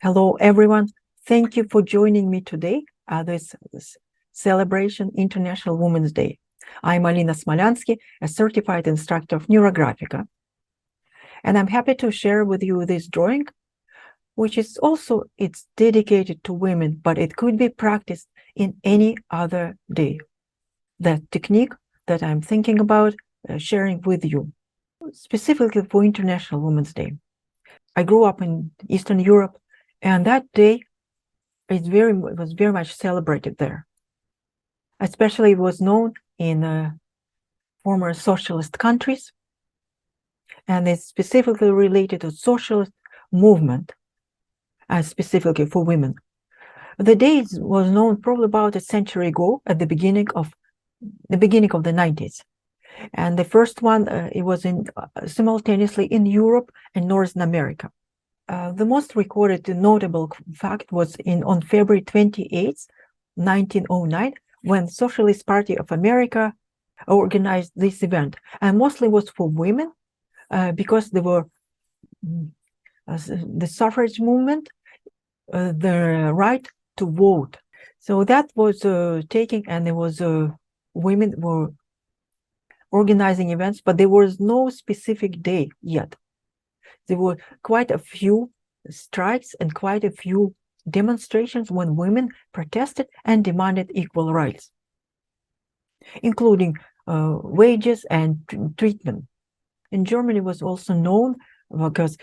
Hello, everyone. Thank you for joining me today at this celebration International Women's Day. I'm Alina Smolyansky, a certified instructor of NeuroGraphica. And I'm happy to share with you this drawing, which is also, it's dedicated to women, but it could be practiced in any other day. The technique that I'm thinking about sharing with you, specifically for International Women's Day. I grew up in Eastern Europe, and that day it was very much celebrated there. Especially it was known in former socialist countries, and it's specifically related to socialist movement, specifically for women. The day was known probably about a century ago, at the beginning of the 90s. And the first one, it was simultaneously in Europe and Northern America. The most recorded notable fact was on February 28th, 1909, when Socialist Party of America organized this event, and mostly was for women, because they were the suffrage movement, the right to vote. So that was taken, and there was women were organizing events, but there was no specific day yet. There were quite a few strikes and quite a few demonstrations when women protested and demanded equal rights, including wages and treatment. And Germany was also known because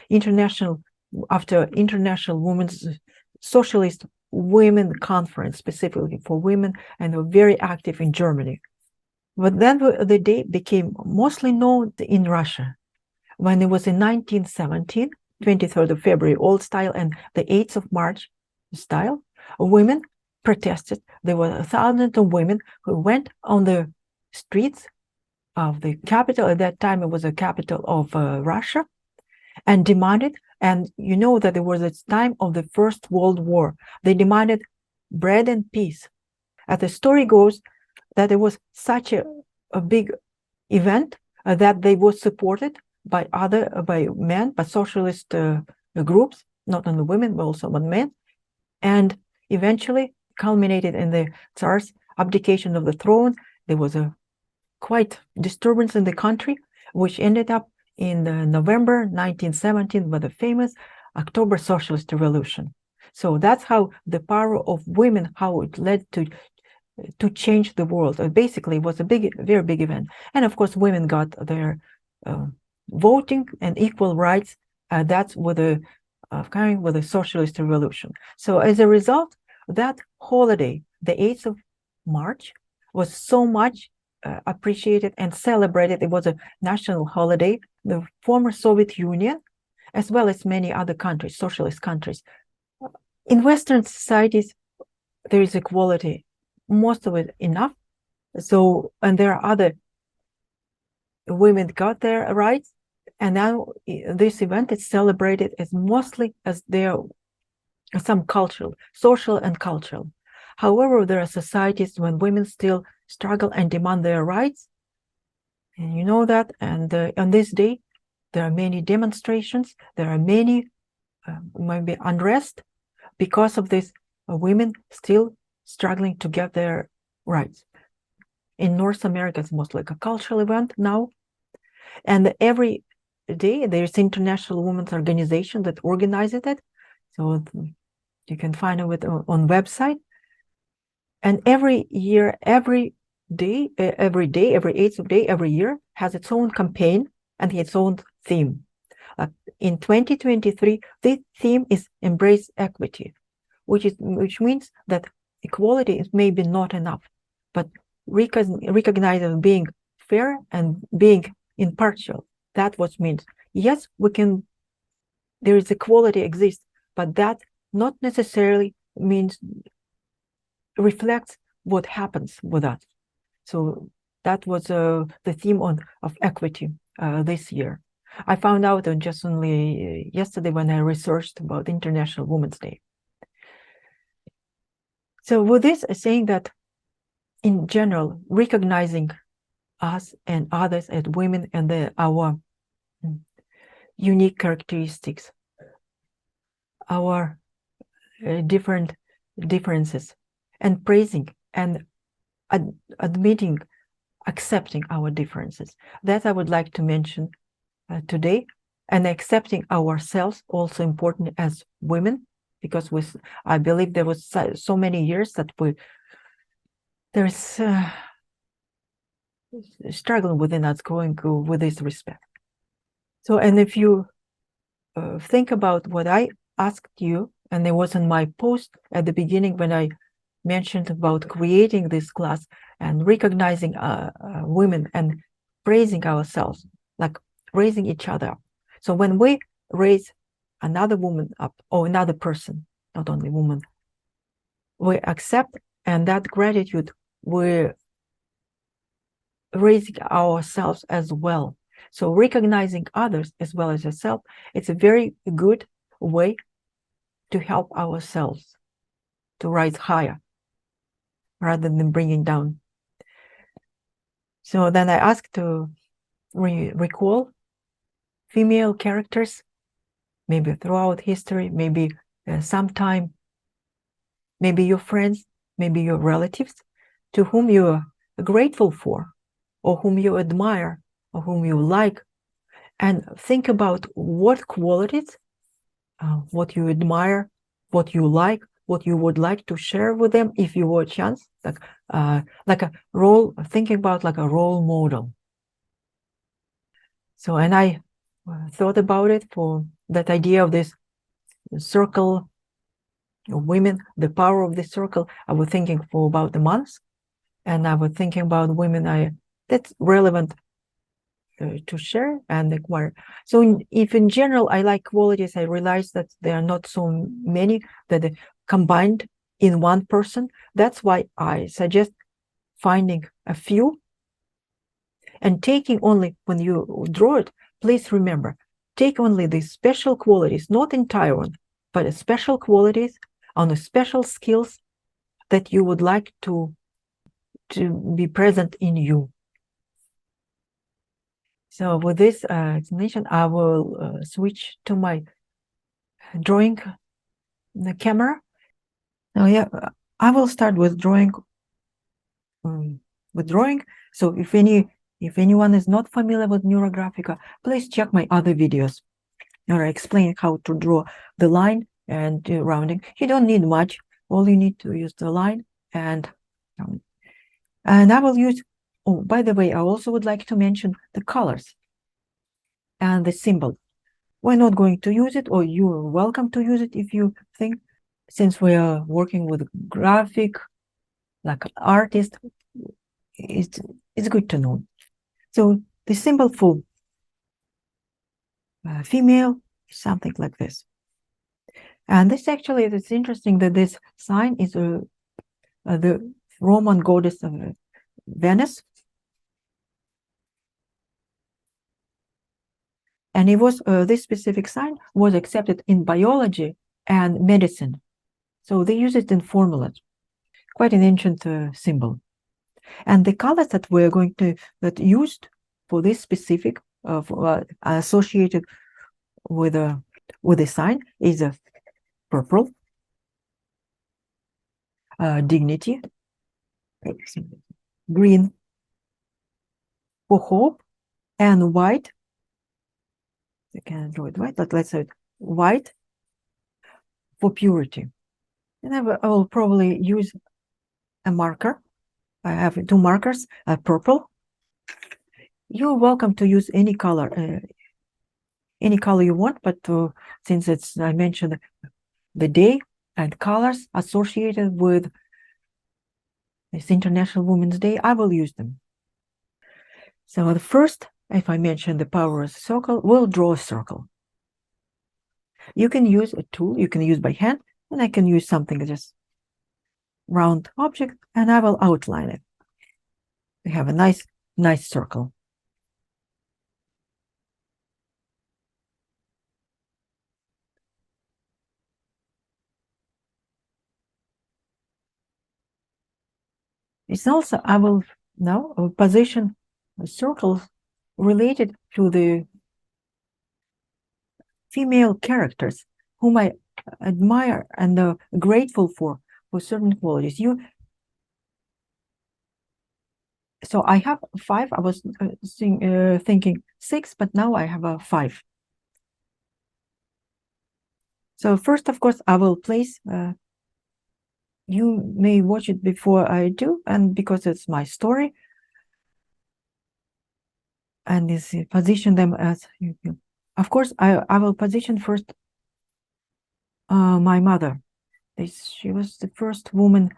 after International Women's Socialist Women Conference, specifically for women, and they were very active in Germany. But then the day became mostly known in Russia, when it was in 1917, 23rd of February, old style, and the 8th of March style, women protested. There were thousands of women who went on the streets of the capital. At that time, it was the capital of Russia, and demanded, and you know that it was the time of the First World War. They demanded bread and peace. As the story goes, that it was such a big event that they were supported by men, by socialist groups, not only women, but also men, and eventually culminated in the Tsar's abdication of the throne. There was a quite disturbance in the country, which ended up in November 1917 with the famous October Socialist Revolution. So that's how the power of women, how it led to change the world. Basically, it was a very big event. And of course, women got their voting and equal rights. That's with the socialist revolution. So as a result, that holiday, the 8th of March, was so much appreciated and celebrated. It was a national holiday. The former Soviet Union, as well as many other countries, socialist countries. In Western societies, there is equality, most of it enough. So, and there are other women got their rights, and now this event is celebrated as mostly as there some cultural, social and cultural. However, there are societies when women still struggle and demand their rights, and you know that. And on this day, there are many demonstrations. There are many maybe unrest because of this. Women still struggling to get their rights. In North America, it's most like a cultural event now. And every day there's International Women's Organization that organizes it. So you can find it on website. And every year, every 8th of day, every year has its own campaign and its own theme. In 2023, the theme is Embrace Equity, which means that equality is maybe not enough, but recognizing being fair and being impartial. That's what means. Yes, there is equality exists, but that not necessarily means reflects what happens with us. So that was the theme of equity this year. I found out just only yesterday when I researched about International Women's Day. So with this, saying that in general, recognizing us and others as women and our unique characteristics, our different differences, and praising and admitting, accepting our differences. That I would like to mention today. And accepting ourselves, also important as women, because I believe there was so many years that there's struggling within us going with this respect. So, and if you think about what I asked you, and it was in my post at the beginning when I mentioned about creating this class and recognizing women and praising ourselves, like raising each other up. So when we raise another woman up, or another person, not only woman, we accept, and that gratitude, we're raising ourselves as well. So recognizing others as well as yourself, it's a very good way to help ourselves to rise higher rather than bringing down. So then I asked to recall female characters, maybe throughout history, maybe sometime, maybe your friends, maybe your relatives, to whom you are grateful for, or whom you admire, or whom you like, and think about what qualities, what you admire, what you like, what you would like to share with them if you were a chance, like a role, thinking about like a role model. So, and I thought about it for that idea of this circle of women, the power of the circle. I was thinking for about the months, and I was thinking about women that's relevant to share and acquire. So if in general I like qualities, I realize that there are not so many that are combined in one person. That's why I suggest finding a few and taking only, when you draw it, please remember, take only the special qualities, not entire one, but special qualities on the special skills that you would like to be present in you. So with this explanation, I will switch to my drawing the camera. Now, yeah, I will start with drawing. So if anyone is not familiar with NeuroGraphica, please check my other videos where I explain how to draw the line and do rounding. You don't need much. All you need to use the line and I will use. Oh, by the way, I also would like to mention the colors and the symbol. We're not going to use it, or you are welcome to use it if you think, since we are working with graphic, like an artist, it's good to know. So the symbol for female is something like this. And this actually, it's interesting that this sign is the Roman goddess of Venus. And it was this specific sign was accepted in biology and medicine. So they use it in formulas. Quite an ancient symbol. And the colors that we're going to used for this specific associated with the sign is a purple, dignity, green for hope, and white. I can draw it white, but let's say white for purity. And I will probably use a marker. I have two markers, purple. You're welcome to use any color you want, but since I mentioned the day and colors associated with this International Women's Day, I will use them. So the first, if I mention the power of the circle, we'll draw a circle. You can use a tool, you can use by hand, and I can use something just round object, and I will outline it. We have a nice circle. It's also, I will now position circles related to the female characters whom I admire and grateful for certain qualities. So I have 5. I was thinking 6, but now I have a 5. So first, of course, I will place. You may watch it before I do, and because it's my story, and is position them as. Of course, I will position first my mother. She was the first woman,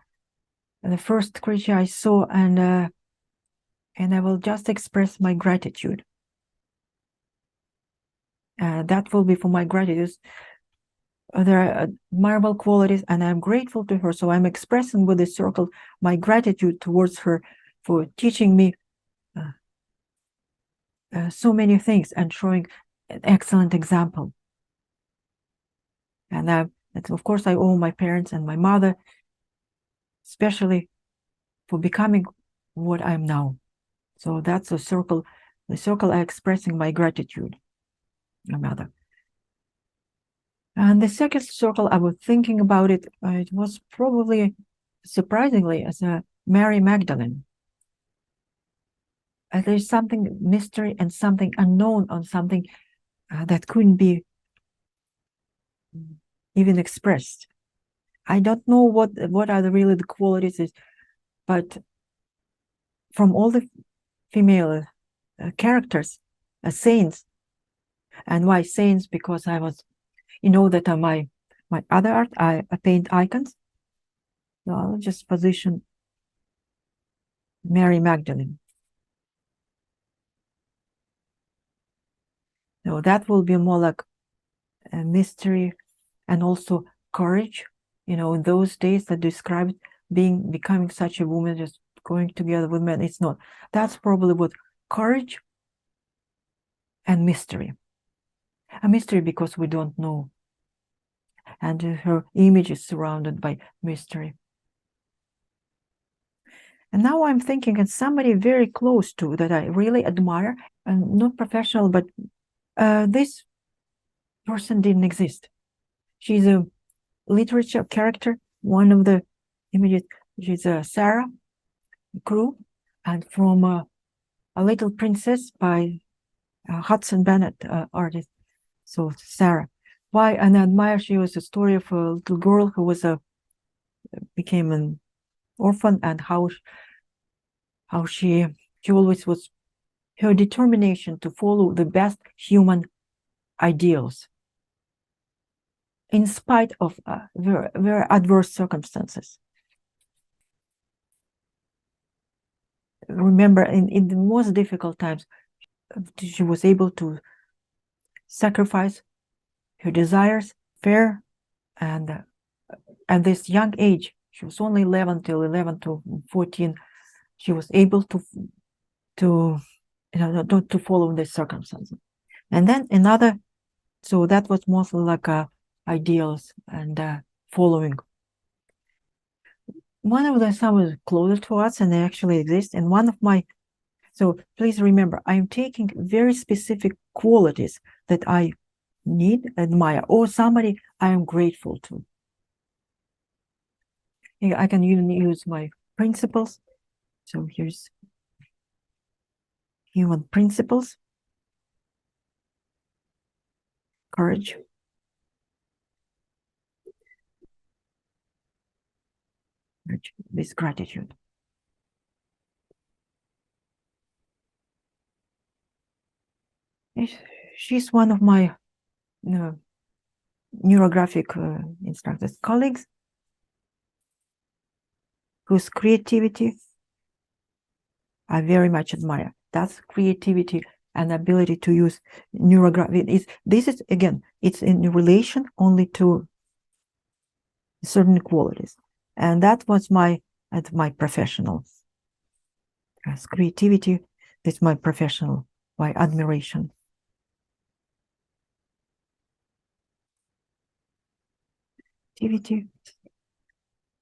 the first creature I saw, and I will just express my gratitude. That will be for my gratitude. There are admirable qualities, and I'm grateful to her. So I'm expressing with the circle my gratitude towards her for teaching me so many things and showing an excellent example. And of course, I owe my parents and my mother, especially for becoming what I am now. So that's the circle I expressing my gratitude, my mother. And the second circle, I was thinking about it. It was probably surprisingly as a Mary Magdalene. There's something mystery and something unknown on something that couldn't be even expressed. I don't know what are really the qualities, but from all the female characters, saints, and why saints? Because I was, that my other art, I paint icons. So I'll just position Mary Magdalene. So that will be more like a mystery and also courage. In those days that described becoming such a woman, just going together with men. It's not. That's probably what courage and mystery. A mystery because we don't know. And her image is surrounded by mystery. And now I'm thinking of somebody very close to that I really admire, and not professional, but this person didn't exist. She's a literature character. One of the images, she's Sarah Crew, and from A Little Princess by Hudson Bennett, artist. So Sarah. Why? And I admire, she was a story of a little girl who was became an orphan, and how she always was, her determination to follow the best human ideals in spite of very, very adverse circumstances. Remember, in the most difficult times, she was able to sacrifice her desires, fear, and at this young age, she was only 11 to 14, she was able to follow the circumstances. And then another, so that was mostly like ideals and following. One of the some is closer to us and they actually exist. And one of my, so please remember, I'm taking very specific qualities that I need, admire, or somebody I am grateful to. I can even use my principles. So here's human principles, courage, this gratitude. She's one of my neurographic instructors, colleagues, whose creativity I very much admire. That's creativity and ability to use neurographic. This is, again, it's in relation only to certain qualities. And that was my professional. As creativity is my professional, my admiration. Activity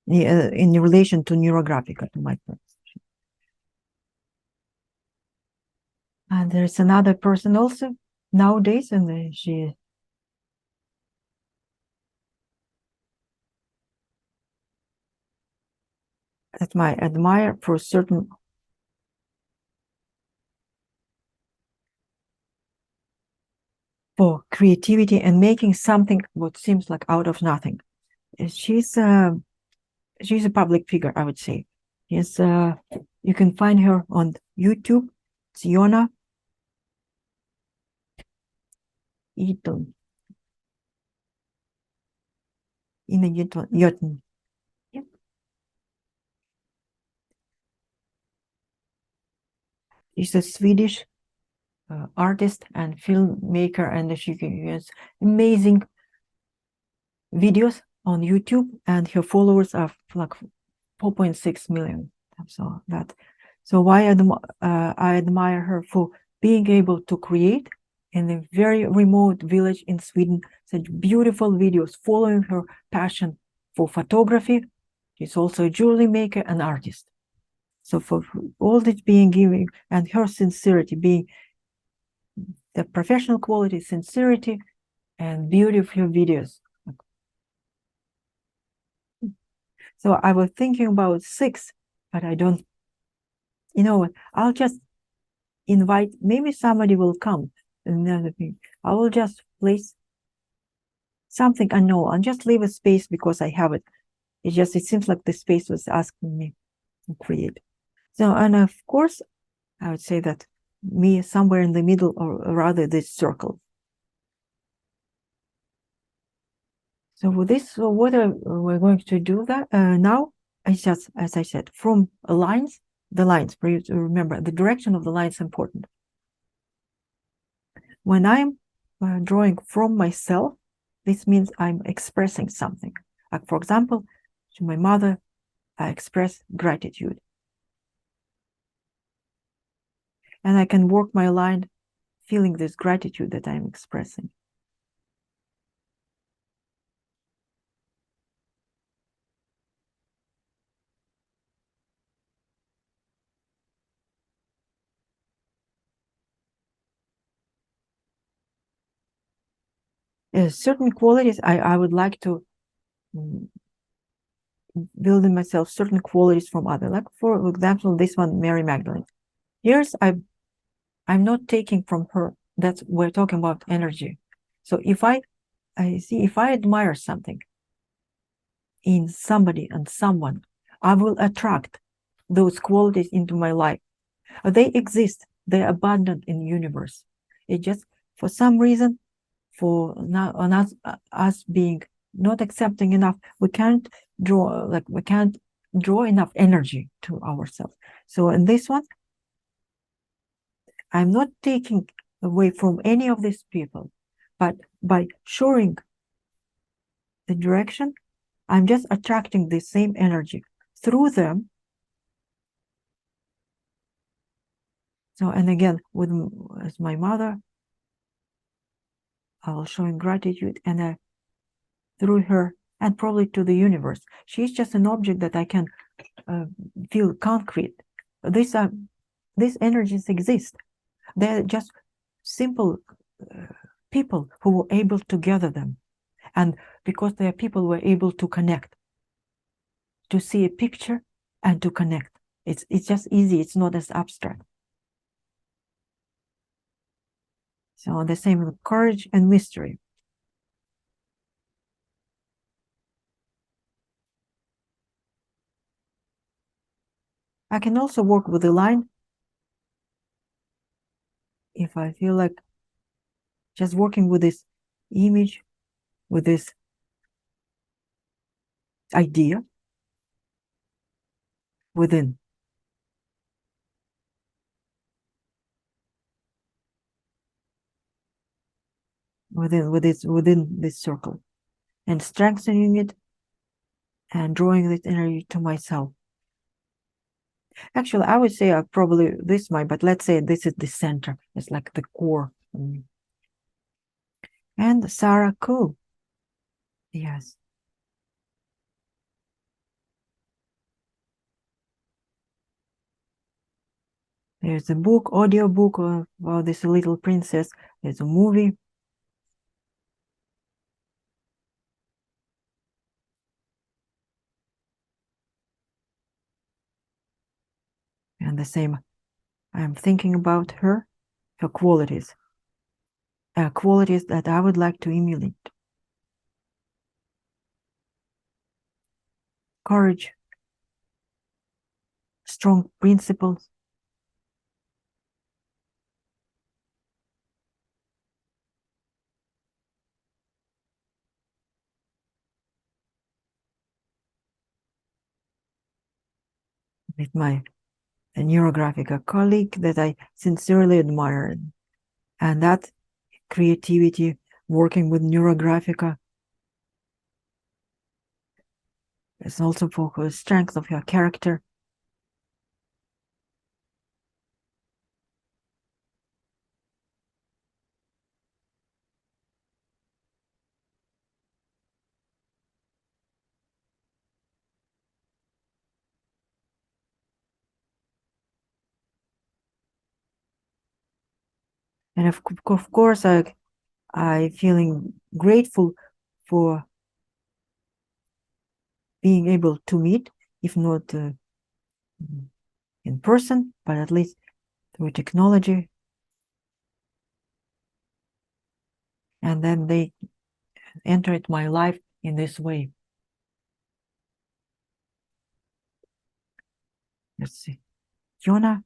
in relation to NeuroGraphica, to my profession. And there's another person also nowadays, and she that I admire for certain for creativity and making something what seems like out of nothing. She's a public figure, I would say. Yes, you can find her on YouTube. It's Yona Eaton. In the Jotun. Yep. She's a Swedish artist and filmmaker, and she has amazing videos on YouTube, and her followers are like 4.6 million. So why I admire her for being able to create in a very remote village in Sweden such beautiful videos following her passion for photography. She's also a jewelry maker and artist. So for all this being giving and her sincerity being the professional quality, sincerity, and beauty of her videos. So I was thinking about 6, but I don't, you know what, I'll just invite, maybe somebody will come. Another thing, I will just place something unknown and just leave a space because I have it. It seems like the space was asking me to create. So, and of course, I would say that me somewhere in the middle, or rather this circle. So with this, what we're going to do that now, is just, as I said, from lines, the lines, for you to remember, the direction of the line is important. When I'm drawing from myself, this means I'm expressing something. Like, for example, to my mother, I express gratitude. And I can work my line feeling this gratitude that I'm expressing. Certain qualities I would like to build in myself, certain qualities from other. Like, for example, this one, Mary Magdalene. Here's I'm not taking from her. That's, we're talking about energy. So if I admire something in somebody and someone, I will attract those qualities into my life. They exist. They're abundant in the universe. It just, for some reason, for now on us being not accepting enough, we can't draw enough energy to ourselves. So in this one, I'm not taking away from any of these people, but by showing the direction, I'm just attracting the same energy through them. So, and again, as my mother, I will show gratitude, and through her, and probably to the universe. She's just an object that I can feel concrete. These energies exist. They're just simple people who were able to gather them. And because they are people who were able to connect, to see a picture and to connect. It's just easy. It's not as abstract. So the same with courage and mystery. I can also work with the line if I feel like just working with this image, with this idea within this circle, and strengthening it and drawing this energy to myself. Actually, I would say probably this might, but let's say this is the center. It's like the core. And Sarah Koo. Yes. There's a book, audio book about this little princess. There's a movie. And the same, I'm thinking about her qualities, qualities that I would like to emulate. Courage, strong principles, with my NeuroGraphica colleague that I sincerely admire. And that creativity, working with NeuroGraphica, is also for the strength of your character. And of course, I feeling grateful for being able to meet, if not in person, but at least through technology. And then they entered my life in this way. Let's see. Jonah.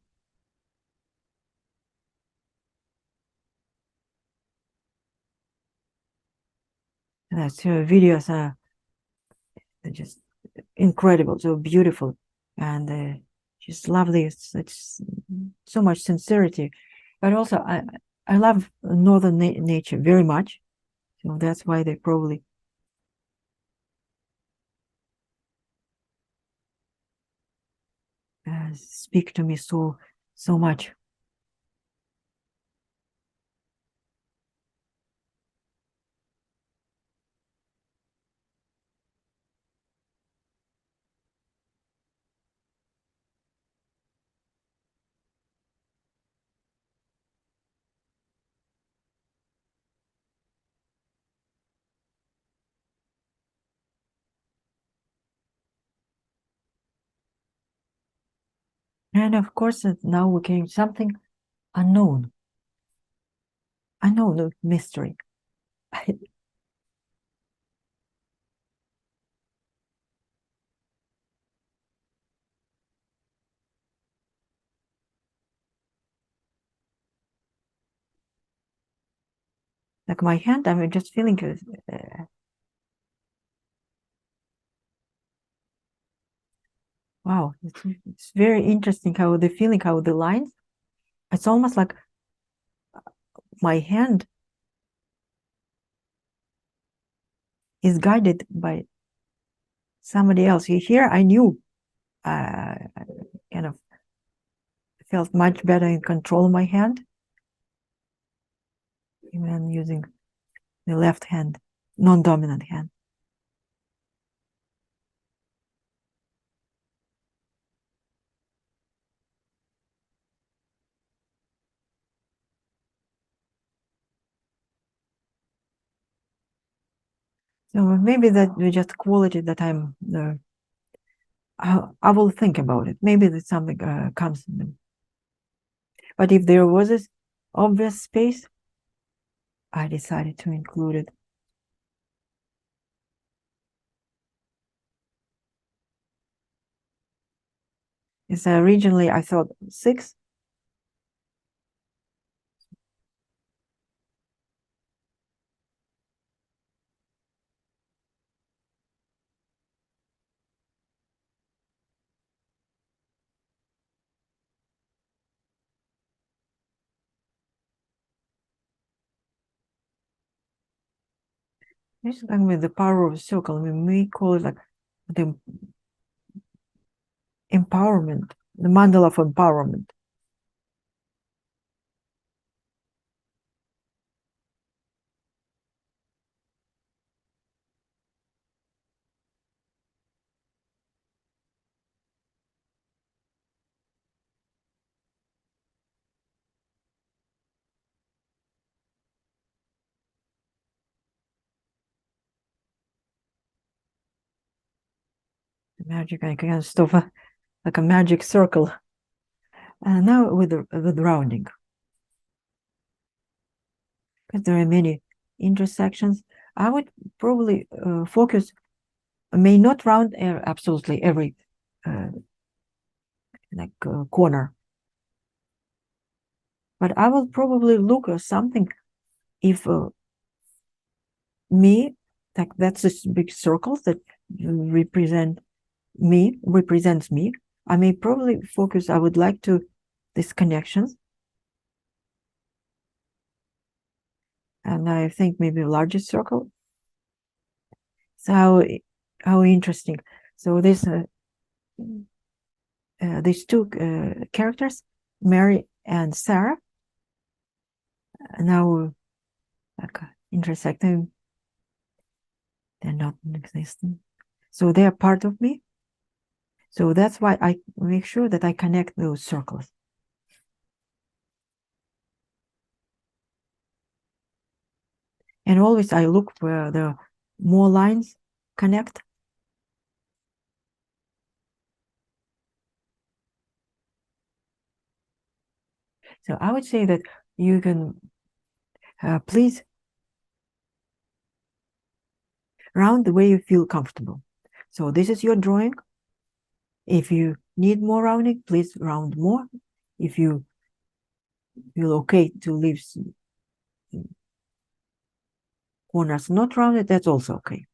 That's videos are just incredible, so beautiful, and just lovely. It's so much sincerity, but also I love northern nature very much, so that's why they probably speak to me so much. And of course, now we came something unknown, mystery. Like my hand, I'm just feeling wow, it's very interesting how the feeling, how the lines, it's almost like my hand is guided by somebody else. Here I knew, kind of felt much better in control of my hand, even using the left hand, non-dominant hand. So maybe that was just quality that I will think about it. Maybe that something comes in them. But if there was this obvious space, I decided to include it. It's originally I thought 6. It's like with the power of a circle. I mean, we call it like the empowerment, the mandala of empowerment. The magic, I can stuff like a magic circle. And now with rounding, because there are many intersections, I would probably focus, may not round absolutely every corner, but I will probably look at something if me, like that's this big circles that represents me. I may probably focus, I would like to, these connections. And I think maybe a largest circle. So how interesting. So this these two characters, Mary and Sarah, now like intersecting. They're not existing. So they are part of me. So that's why I make sure that I connect those circles. And always I look where the more lines connect. So I would say that you can please round the way you feel comfortable. So this is your drawing. If you need more rounding, please round more. If you feel okay to leave corners not rounded, that's also okay.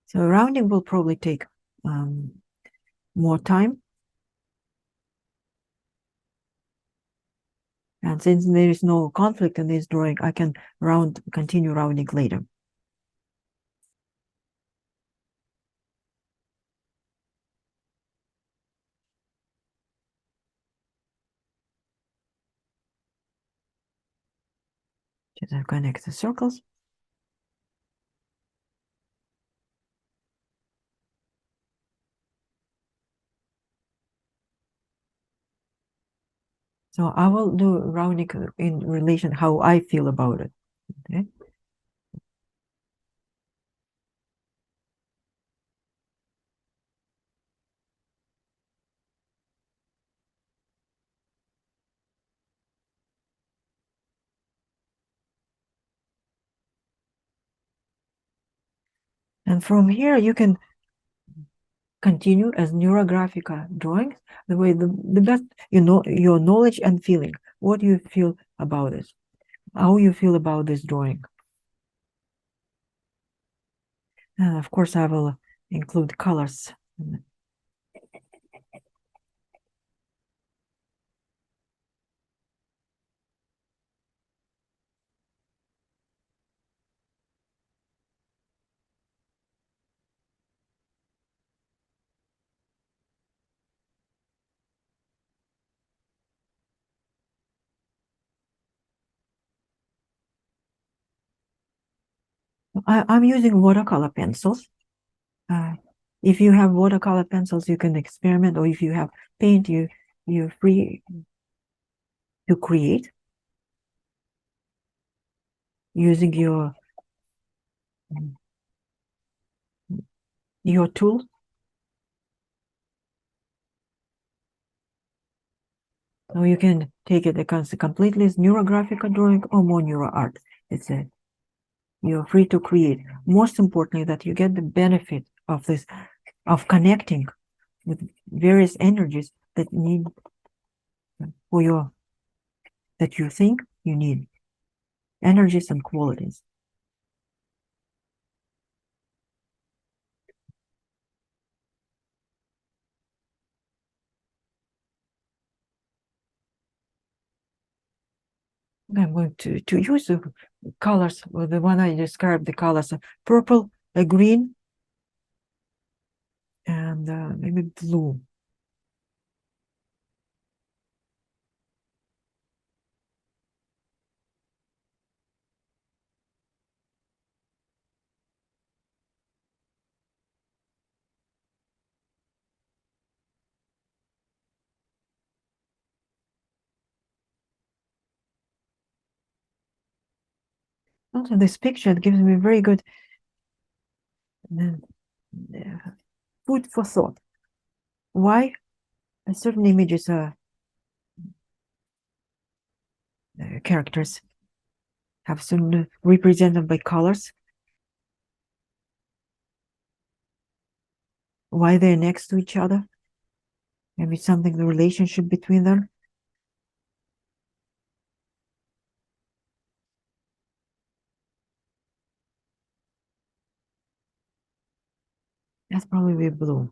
So rounding will probably take more time. And since there is no conflict in this drawing, I can continue rounding later. Just connect the circles. So I will do rounding in relation how I feel about it. Okay. And from here you can continue as NeuroGraphica drawings, the way the best, your knowledge and feeling. What do you feel about it? How you feel about this drawing? And of course, I will include colors. I'm using watercolor pencils. If you have watercolor pencils, you can experiment, or if you have paint, you're free to create using your tool. So you can take it as completely as NeuroGraphic drawing or more neuro art. You're free to create. Most importantly, that you get the benefit of this, of connecting with various energies that need that you think you need, energies and qualities. I'm going to use the colors, the one I described, the colors purple, green, and maybe blue. Also, this picture gives me very good food for thought. Why certain images are characters have certain represented by colors? Why they're next to each other? Maybe something, the relationship between them. That's probably blue.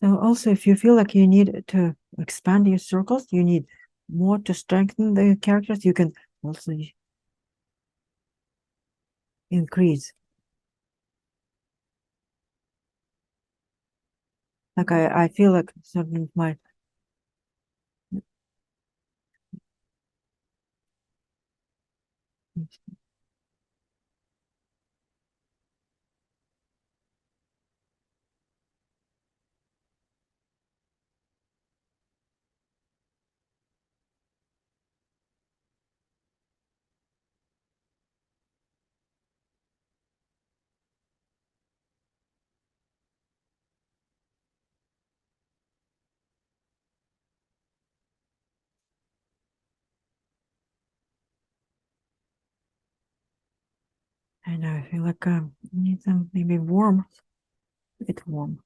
So also, if you feel like you need to expand your circles, you need more to strengthen the characters, you can also increase. Like I feel like certain of my and I feel like I need some maybe warm, a bit warm.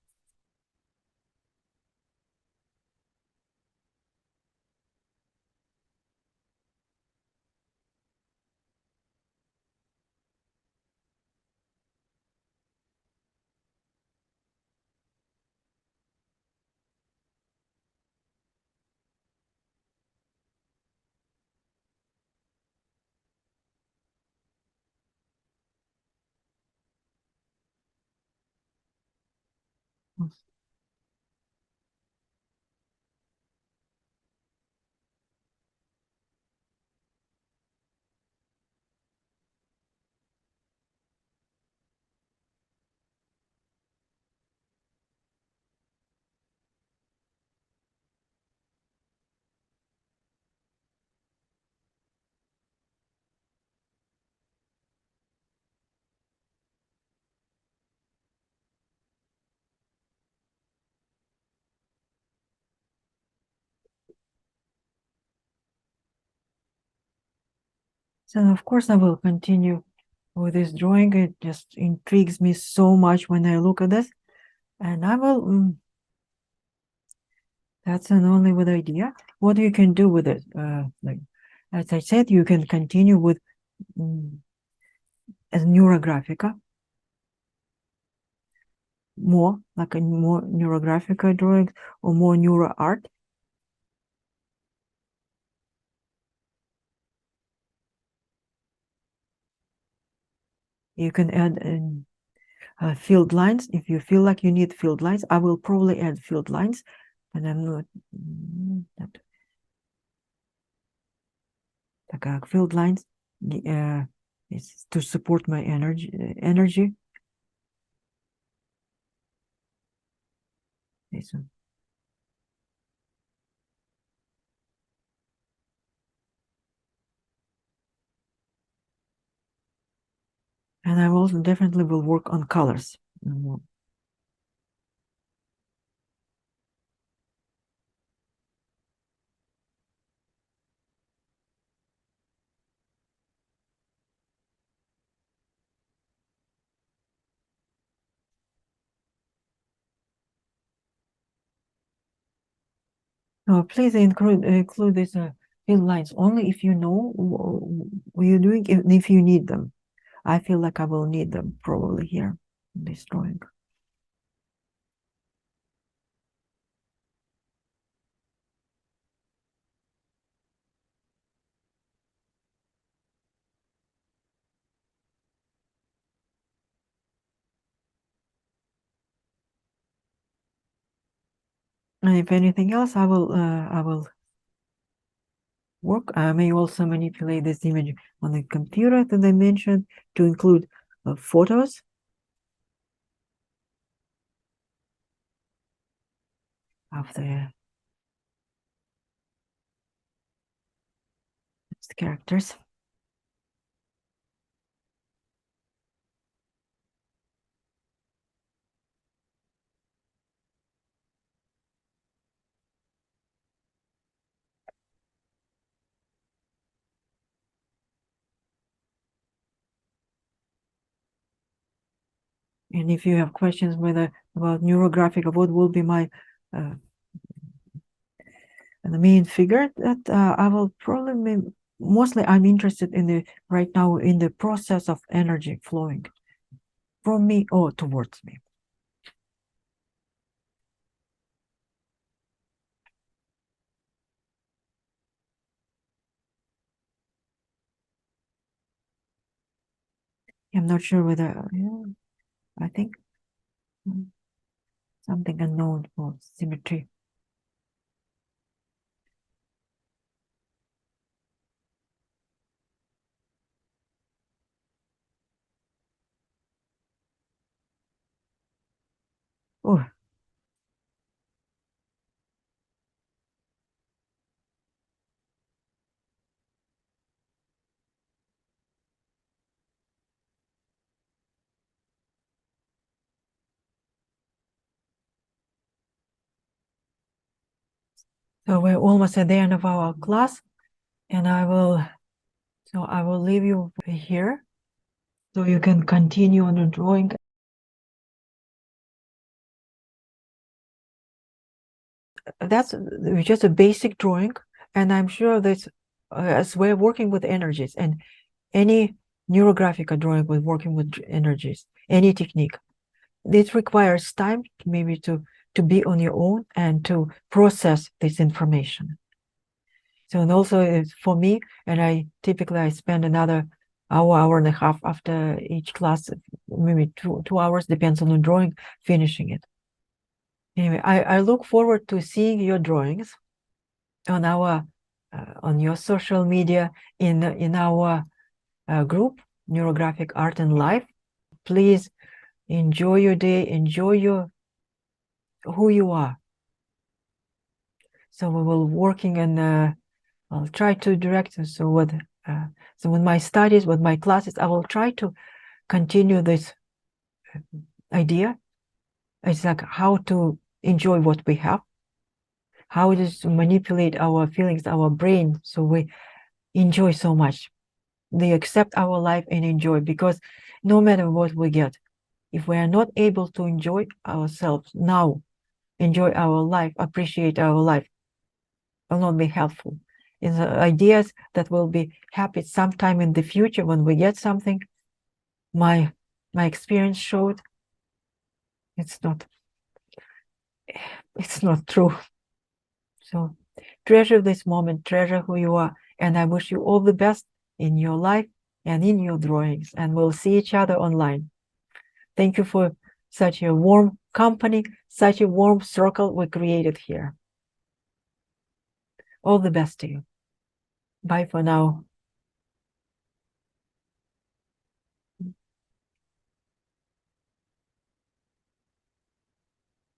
So of course I will continue with this drawing. It just intrigues me so much when I look at this, and I will. That's an only good idea. What you can do with it, like as I said, you can continue with as NeuroGraphica, more like a more NeuroGraphica drawings or more neuro art. You can add field lines if you feel like you need field lines. I will probably add field lines, and I'm not like field lines. It's to support my energy. This one. And I also definitely will work on colors. No, please include these fill lines only if you know what you're doing, if you need them. I feel like I will need them probably here in this drawing. And if anything else, I will work. I may also manipulate this image on the computer that I mentioned to include photos of the characters. And if you have questions about NeuroGraphica, what will be my the main figure that I will probably mostly I'm interested in the right now in the process of energy flowing from me or towards me. I'm not sure whether I think something unknown for symmetry. Oh, so we're almost at the end of our class, and I will leave you here so you can continue on the drawing. That's just a basic drawing, and I'm sure that as we're working with energies, and any NeuroGraphica drawing with working with energies, any technique, this requires time maybe to be on your own and to process this information. So, and also it's for me, and I typically spend another hour and a half after each class, maybe two hours, depends on the drawing, finishing it. Anyway, I look forward to seeing your drawings on our on your social media, in our group, Neurographic Art and Life. Please enjoy your day, enjoy who you are. So we will working, and I'll try to direct. So with my studies, with my classes, I will try to continue this idea. It's like how to enjoy what we have, how it is to manipulate our feelings, our brain, so we enjoy so much. They accept our life and enjoy, because no matter what we get, if we are not able to enjoy ourselves now, enjoy our life, appreciate our life, will not be helpful. It's ideas that will be happy sometime in the future when we get something. My experience showed it's not true. So treasure this moment, treasure who you are, and I wish you all the best in your life and in your drawings, and we'll see each other online. Thank you for such a warm company, such a warm circle we created here. All the best to you. Bye for now.